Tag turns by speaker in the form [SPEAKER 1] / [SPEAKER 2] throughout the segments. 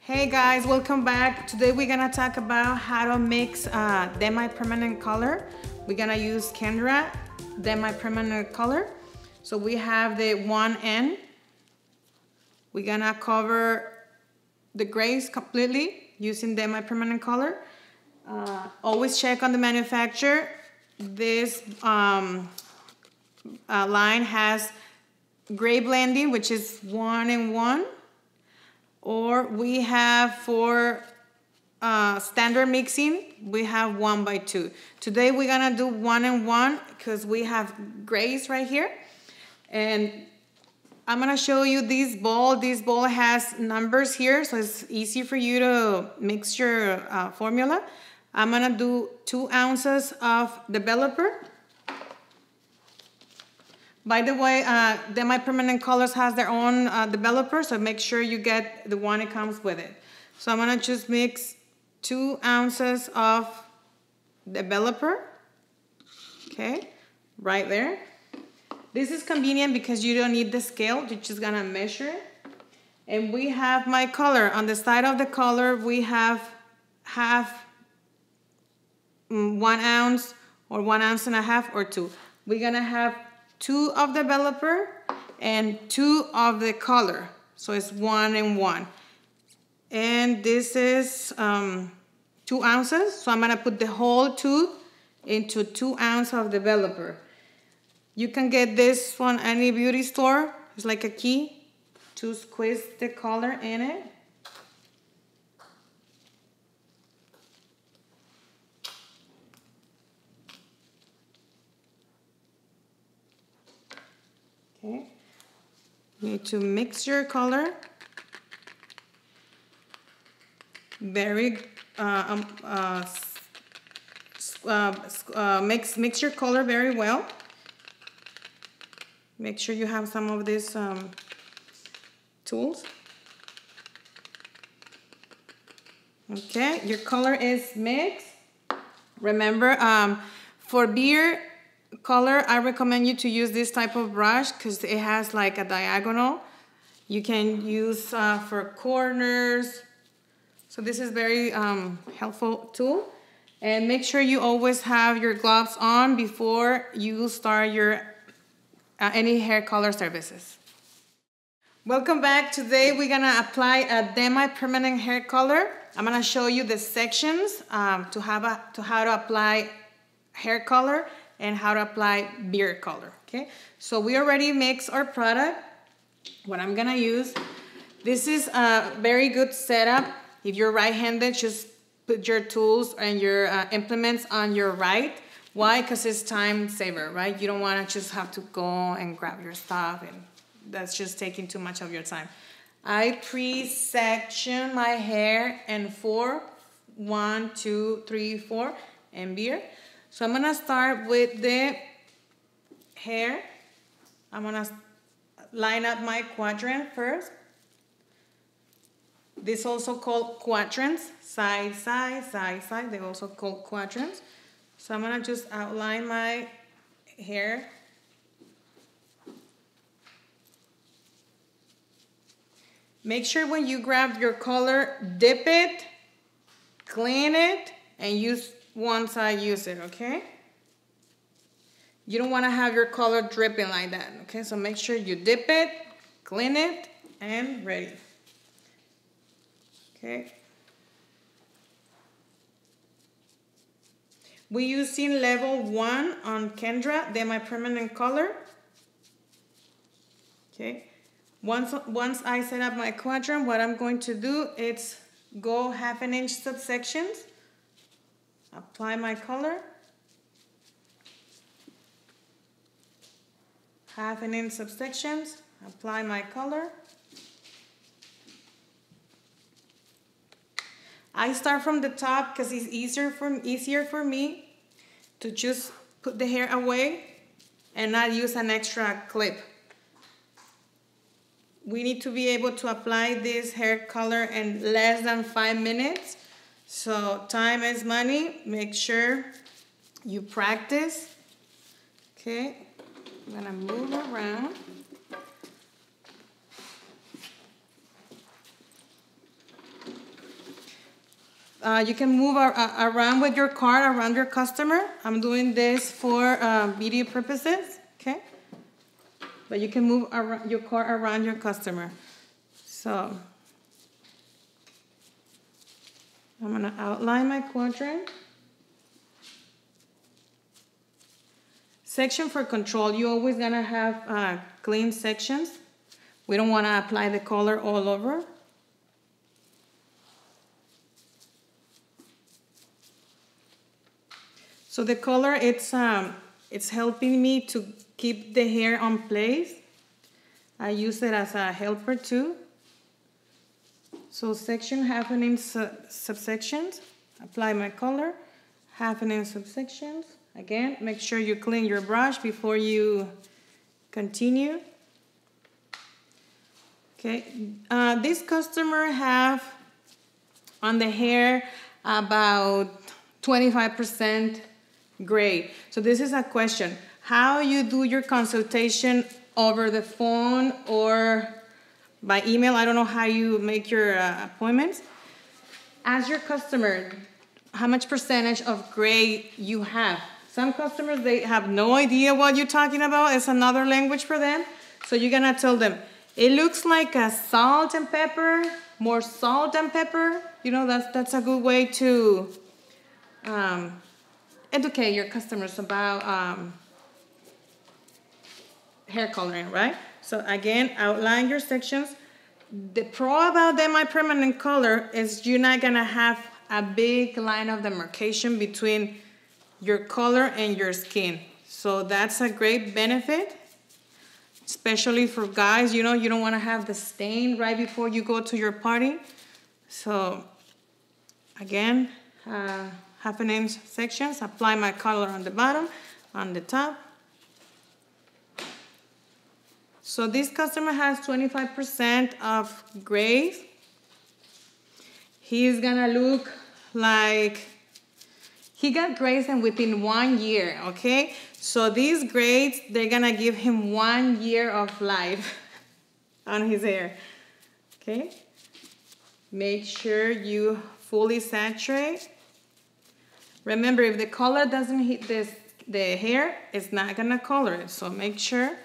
[SPEAKER 1] Hey guys, welcome back. Today we're gonna talk about how to mix demi-permanent color. We're gonna use Kendra demi-permanent color. So we have the 1N. We're gonna cover the grays completely using demi-permanent color. Always check on the manufacturer. This line has gray blending, which is 1-in-1. Or we have for standard mixing, we have 1x2. Today we're gonna do 1-in-1 because we have grays right here. And I'm gonna show you this bowl. This bowl has numbers here, so it's easy for you to mix your formula. I'm gonna do 2 ounces of developer. By the way, demi-permanent colors has their own developer, so make sure you get the one that comes with it. So I'm gonna just mix 2 ounces of developer, okay, right there. This is convenient because you don't need the scale, you're just gonna measure it. And we have my color. On the side of the color, we have half 1 ounce or 1.5 ounces or 2. We're gonna have 2 of the developer and 2 of the color. So it's 1-in-1. And this is 2 ounces. So I'm gonna put the whole 2 into 2 ounces of developer. You can get this from any beauty store. It's like a key to squeeze the color in it. Okay, you need to mix your color very mix your color very well. Make sure you have some of these tools. Okay, your color is mixed. Remember, for beer color, I recommend you to use this type of brush because it has like a diagonal. You can use for corners. So this is very helpful tool. And make sure you always have your gloves on before you start your any hair color services. Welcome back. Today we're gonna apply a demi-permanent hair color. I'm gonna show you the sections to how to apply hair color and how to apply beard color, okay? So we already mixed our product. What I'm gonna use, this is a very good setup. If you're right-handed, just put your tools and your implements on your right. Why? Because it's time saver, right? You don't wanna just have to go and grab your stuff, and that's just taking too much of your time. I pre-section my hair in 4, 1, 2, 3, 4, and beard. So I'm gonna start with the hair. I'm gonna line up my quadrant first. This also called quadrants, side, side, side, side. They also called quadrants. So I'm gonna just outline my hair. Make sure when you grab your color, dip it, clean it, and use once I use it, okay? You don't want to have your color dripping like that, okay? So make sure you dip it, clean it, and ready. Okay. We're using level 1 on Kendra, demi-permanent color. Okay. Once I set up my quadrant, what I'm going to do is go 1/2 inch subsections. Apply my color. 1/2 inch subsections. Apply my color. I start from the top because it's easier for me to just put the hair away and not use an extra clip. We need to be able to apply this hair color in less than 5 minutes. So time is money. Make sure you practice. Okay, I'm gonna move around. You can move around with your card around your customer. I'm doing this for video purposes, okay? But you can move your card around your customer. So I'm gonna outline my quadrant. Section for control, you always gonna have clean sections. We don't wanna apply the color all over. So the color, it's helping me to keep the hair on place. I use it as a helper too. So section, half an inch subsections. Apply my color, half an inch subsections. Again, make sure you clean your brush before you continue. Okay, this customer have on the hair about 25% gray. So this is a question. How you do your consultation over the phone or by email? I don't know how you make your appointments. Ask your customer how much percentage of gray you have. Some customers, they have no idea what you're talking about. It's another language for them. So you're gonna tell them, it looks like a salt and pepper, more salt and pepper. You know, that's a good way to educate your customers about hair coloring, right? So again, outline your sections. The pro about the semi-permanent color is you're not gonna have a big line of demarcation between your color and your skin. So that's a great benefit, especially for guys. You know, you don't wanna have the stain right before you go to your party. So again, half an inch sections, apply my color on the bottom, on the top. So this customer has 25% of gray. He's gonna look like he got grays and within 1 year, okay? So these grays, they're gonna give him 1 year of life on his hair, okay? Make sure you fully saturate. Remember, if the color doesn't hit the hair, it's not gonna color it. So make sure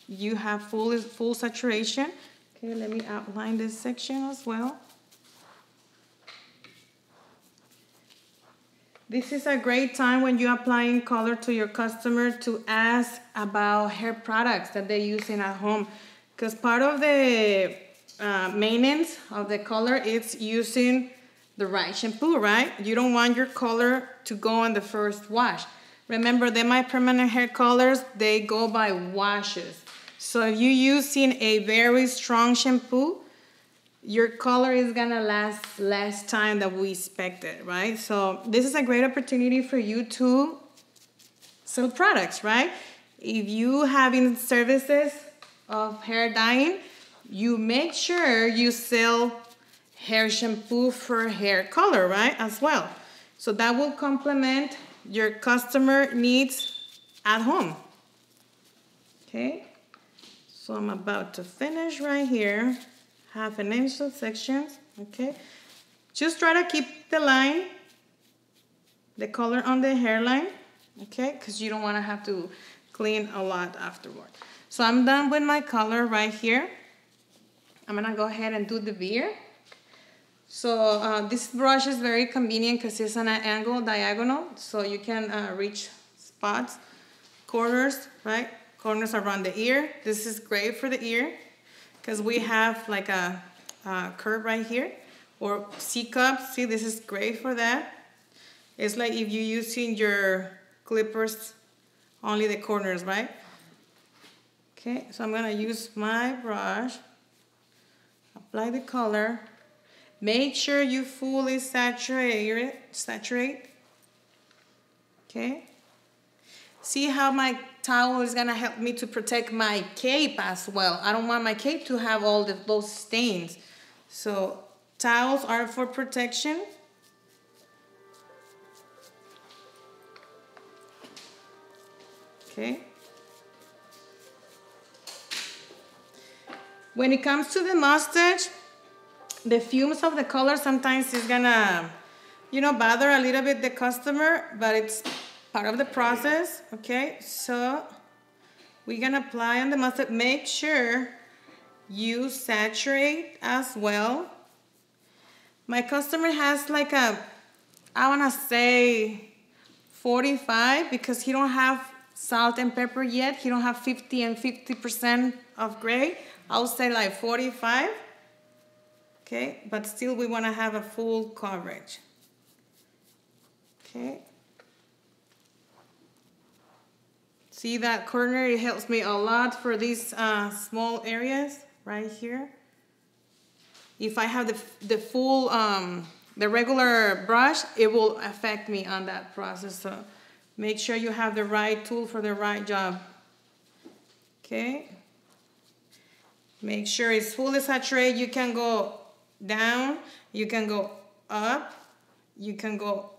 [SPEAKER 1] you have full saturation. Okay, let me outline this section as well. This is a great time when you're applying color to your customer to ask about hair products that they're using at home. Because part of the maintenance of the color is using the right shampoo, right? You don't want your color to go on the first wash. Remember, they're my permanent hair colors, they go by washes. So if you're using a very strong shampoo, your color is gonna last less time than we expected, right? So this is a great opportunity for you to sell products, right? If you having services of hair dyeing, you make sure you sell hair shampoo for hair color, right, as well. So that will complement your customer needs at home, okay? So I'm about to finish right here. Half an inch of sections, okay? Just try to keep the line, the color on the hairline, okay? Because you don't want to have to clean a lot afterward. So I'm done with my color right here. I'm gonna go ahead and do the veer. So this brush is very convenient because it's on an angle, diagonal, so you can reach spots, corners, right? Corners around the ear. This is great for the ear because we have like a curve right here, or C-cup. See, this is great for that. It's like if you're using your clippers, only the corners, right? Okay, so I'm gonna use my brush, apply the color. Make sure you fully saturate. Okay. See how my towel is gonna help me to protect my cape as well. I don't want my cape to have all those stains. So towels are for protection. Okay. When it comes to the mustache, the fumes of the color sometimes is gonna, bother a little bit the customer, but it's part of the process, okay? So we're gonna apply on the mustard. Make sure you saturate as well. My customer has like I wanna say 45 because he don't have salt and pepper yet. He don't have 50 and 50% of gray. I'll say like 45. Okay, but still we want to have a full coverage. Okay. See that corner? It helps me a lot for these small areas right here. If I have the full, the regular brush, it will affect me on that process. So make sure you have the right tool for the right job. Okay. Make sure it's fully saturated. You can go down, you can go up, you can go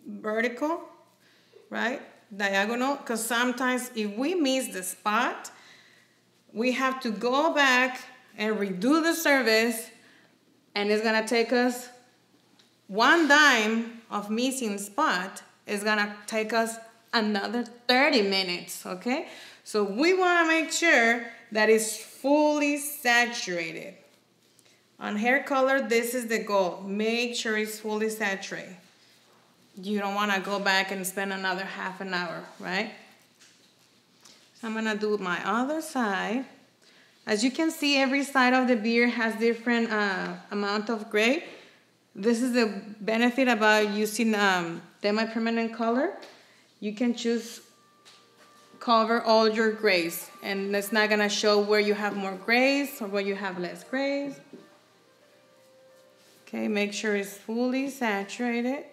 [SPEAKER 1] vertical, right? Diagonal, because sometimes if we miss the spot, we have to go back and redo the service, and it's gonna take us one dime of missing spot is gonna take us another 30 minutes, okay? So we wanna make sure that it's fully saturated. On hair color, this is the goal. Make sure it's fully saturated. You don't want to go back and spend another half an hour, right? So I'm going to do my other side. As you can see, every side of the beard has different amount of gray. This is the benefit about using semi-permanent color. You can choose cover all your grays, and it's not going to show where you have more grays or where you have less grays. Okay, make sure it's fully saturated.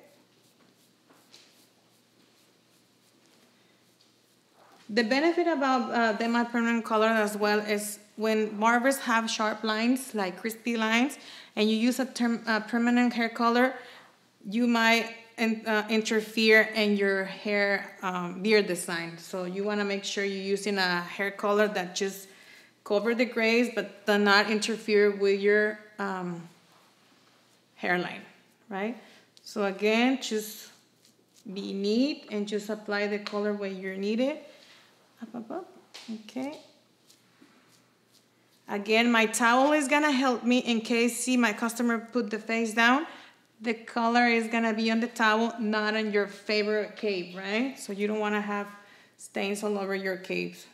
[SPEAKER 1] The benefit about semi-permanent color as well is when barbers have sharp lines, like crispy lines, and you use a permanent hair color, you might interfere in your hair beard design. So you want to make sure you're using a hair color that just cover the grays but does not interfere with your hairline, right? So again, just be neat and just apply the color where you need it. Up, up, up. Okay. Again, my towel is gonna help me in case, see, my customer put the face down. The color is gonna be on the towel, not on your favorite cape, right? So you don't wanna have stains all over your capes.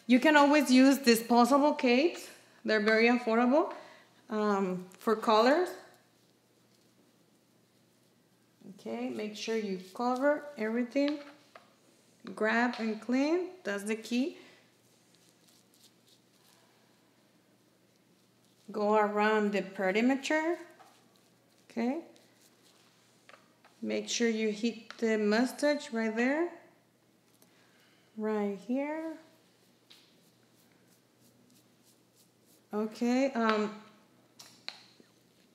[SPEAKER 1] You can always use disposable capes. They're very affordable for colors. Okay, make sure you cover everything. Grab and clean, that's the key. Go around the perimeter, okay? Make sure you hit the mustache right there, right here. Okay,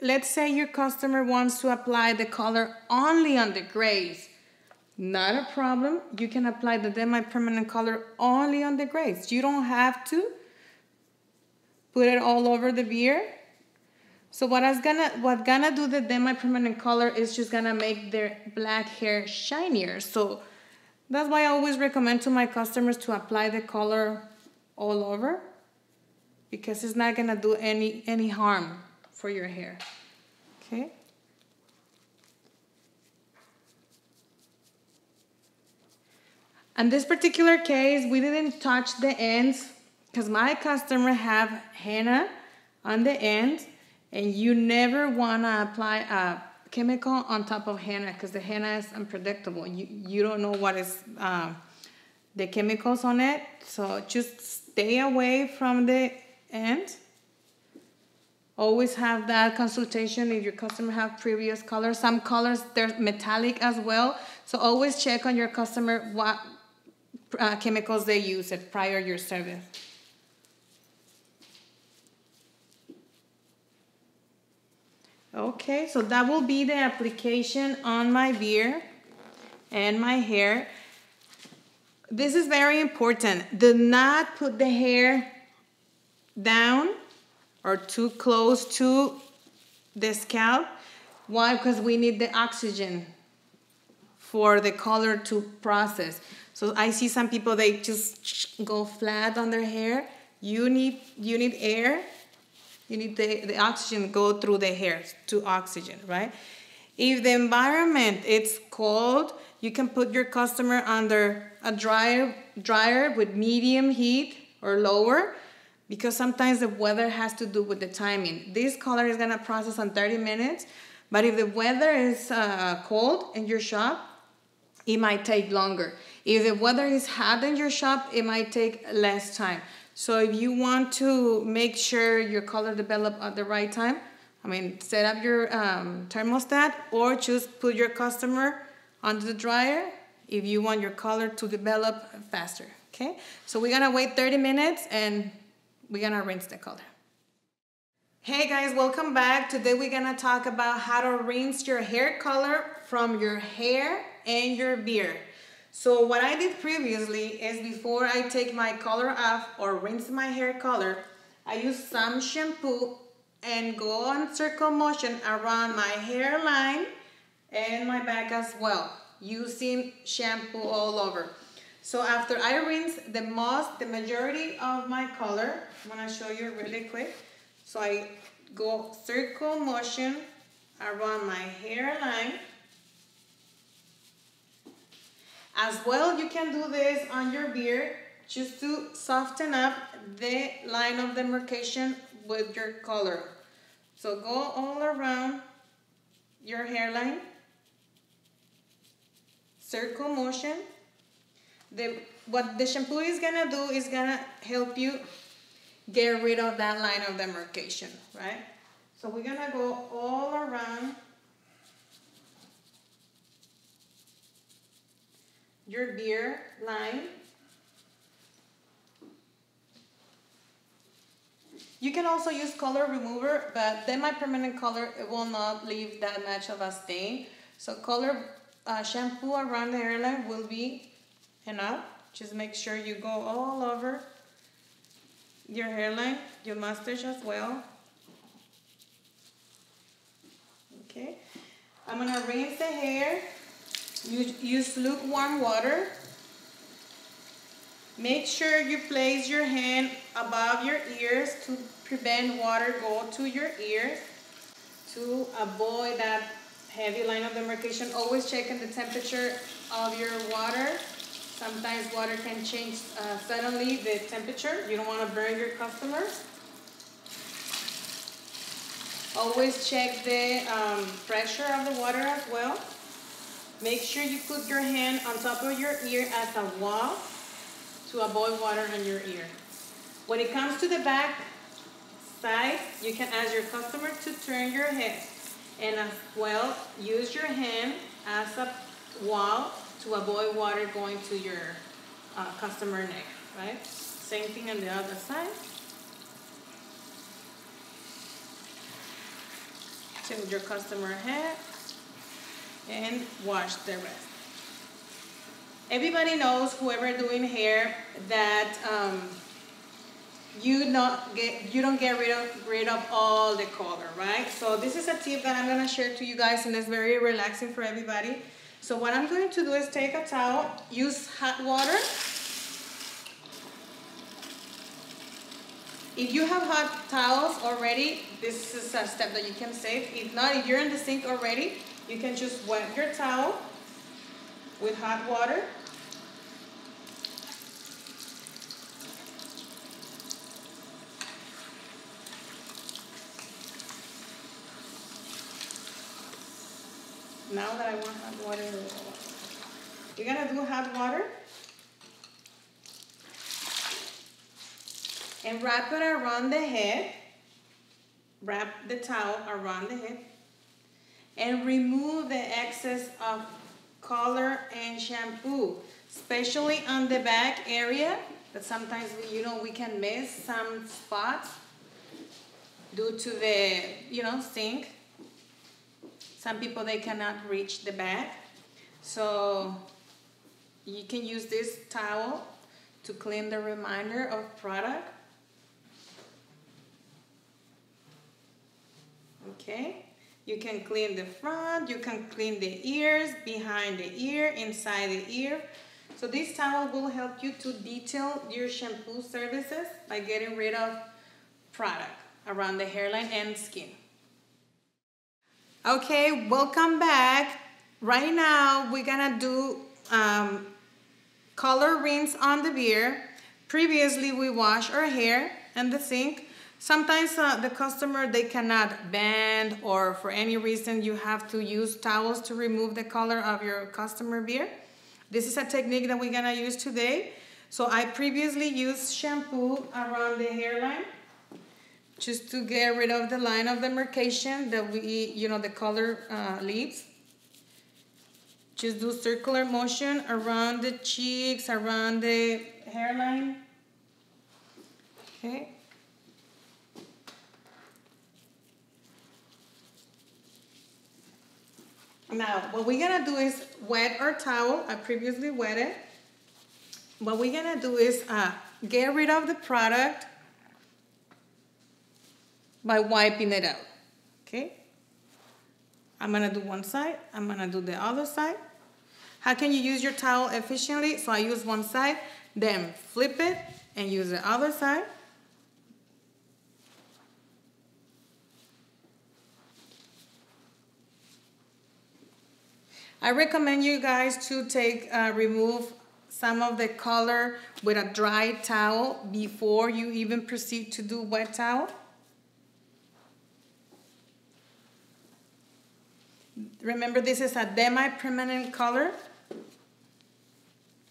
[SPEAKER 1] let's say your customer wants to apply the color only on the grays. Not a problem. You can apply the semi-permanent color only on the grays. You don't have to put it all over the beard. So what's gonna do the semi-permanent color is just gonna make their black hair shinier. So that's why I always recommend to my customers to apply the color all over, because it's not gonna do any harm for your hair. Okay. In this particular case, we didn't touch the ends because my customer have henna on the ends, and you never wanna apply a chemical on top of henna because the henna is unpredictable. You don't know what is the chemicals on it, so just stay away from the end. Always have that consultation if your customer have previous colors. Some colors, they're metallic as well, so always check on your customer what chemicals they use prior to your service. Okay, so that will be the application on my beard and my hair. This is very important. Do not put the hair down or too close to the scalp. Why? Because we need the oxygen for the color to process. So I see some people, they just go flat on their hair. You need air. You need the oxygen go through the hair to oxygen, right? If the environment it's cold, you can put your customer under a dryer with medium heat or lower, because sometimes the weather has to do with the timing. This color is gonna process in 30 minutes, but if the weather is cold in your shop, it might take longer. If the weather is hot in your shop, it might take less time. So if you want to make sure your color develop at the right time, I mean, set up your thermostat or just put your customer under the dryer if you want your color to develop faster, okay? So we're gonna wait 30 minutes and we're gonna rinse the color. Hey guys, welcome back. Today we're gonna talk about how to rinse your hair color from your hair and your beard. So what I did previously is before I take my color off or rinse my hair color, I use some shampoo and go on circle motion around my hairline and my back as well, using shampoo all over. So after I rinse the majority of my color, I'm gonna show you really quick. So I go circle motion around my hairline. As well, you can do this on your beard just to soften up the line of demarcation with your color. So go all around your hairline, circle motion. What the shampoo is gonna do is gonna help you get rid of that line of demarcation, right? So we're gonna go all around your beard line. You can also use color remover, but then my permanent color, it will not leave that much of a stain. So color shampoo around the hairline will be enough. Just make sure you go all over your hairline, your mustache as well. Okay, I'm gonna rinse the hair. Use lukewarm water. Make sure you place your hand above your ears to prevent water go to your ears, to avoid that heavy line of demarcation. Always checking the temperature of your water. Sometimes water can change suddenly the temperature. You don't want to burn your customers. Always check the pressure of the water as well. Make sure you put your hand on top of your ear as a wall to avoid water in your ear. When it comes to the back side, you can ask your customer to turn your head, and as well use your hand as a wall to avoid water going to your customer neck, right? Same thing on the other side. Tilt your customer head and wash the rest. Everybody knows, whoever doing hair, that you don't get rid of all the color, right? So this is a tip that I'm gonna share to you guys, and it's very relaxing for everybody. So what I'm going to do is take a towel, use hot water. If you have hot towels already, this is a step that you can save. If not, if you're in the sink already, you can just wet your towel with hot water. Now that I want hot water, you're gonna do hot water and wrap it around the head. Wrap the towel around the head and remove the excess of color and shampoo, especially on the back area, that sometimes we can miss some spots due to the sink. Some people, they cannot reach the back, so you can use this towel to clean the remainder of product. Okay, You can clean the front, you can clean the ears, behind the ear, inside the ear. So this towel will help you to detail your shampoo services by getting rid of product around the hairline and skin. Okay, welcome back. Right now we're gonna do color rinse on the beard. Previously we wash our hair in the sink. Sometimes the customer, they cannot bend, or for any reason you have to use towels to remove the color of your customer beard. This is a technique that we're gonna use today. So I previously used shampoo around the hairline just to get rid of the line of demarcation that the color leaves. Just do circular motion around the cheeks, around the hairline. Okay. Now, what we're gonna do is wet our towel. I previously wetted. What we're gonna do is get rid of the product by wiping it out, okay? I'm gonna do one side, I'm gonna do the other side. How can you use your towel efficiently? So I use one side, then flip it and use the other side. I recommend you guys to remove some of the color with a dry towel before you even proceed to do wet towel. Remember, this is a demi-permanent color.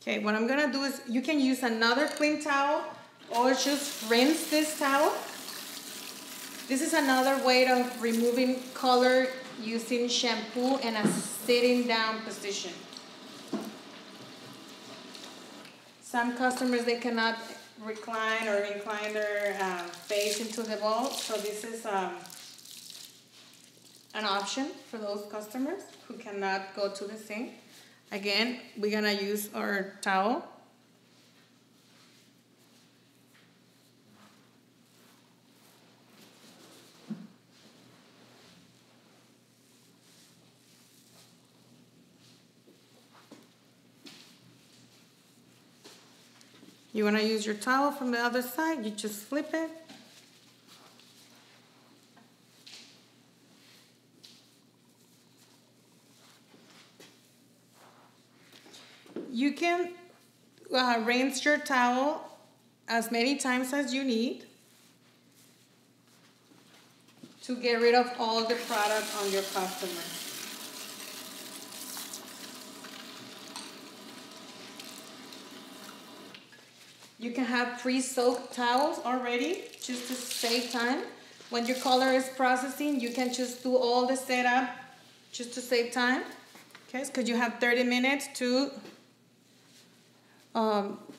[SPEAKER 1] Okay, what I'm gonna do is, you can use another clean towel or just rinse this towel. This is another way of removing color using shampoo in a sitting down position. Some customers, they cannot recline or incline their face into the bowl, so this is an option for those customers who cannot go to the sink. Again, we're gonna use our towel. You wanna use your towel from the other side, you just flip it. You can rinse your towel as many times as you need to get rid of all the product on your customer. You can have pre-soaked towels already just to save time. When your color is processing, you can just do all the setup just to save time. Okay, because you have 30 minutes to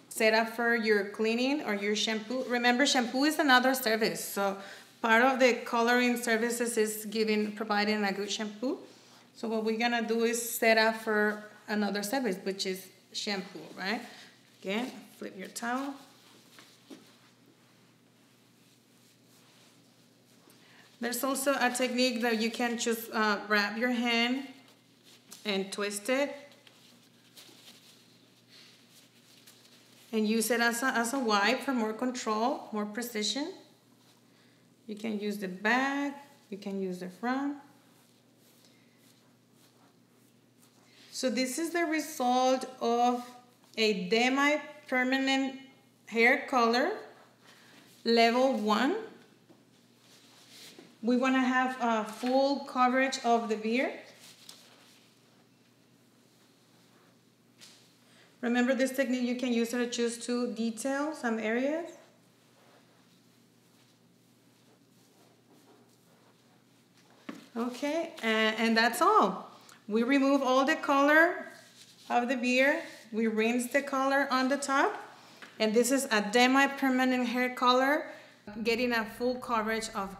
[SPEAKER 1] set up for your cleaning or your shampoo. Remember, shampoo is another service. So part of the coloring services is providing a good shampoo. So what we're gonna do is set up for another service, which is shampoo, right? Again, flip your towel. There's also a technique that you can just wrap your hand and twist it and use it as a wipe for more control, more precision. You can use the back, you can use the front. So this is the result of a demi-permanent hair color, level 1. We want to have full coverage of the beard. Remember, this technique, you can use it just to detail some areas. Okay, and that's all. We remove all the color of the beard. We rinse the color on the top. And this is a demi-permanent hair color, getting a full coverage of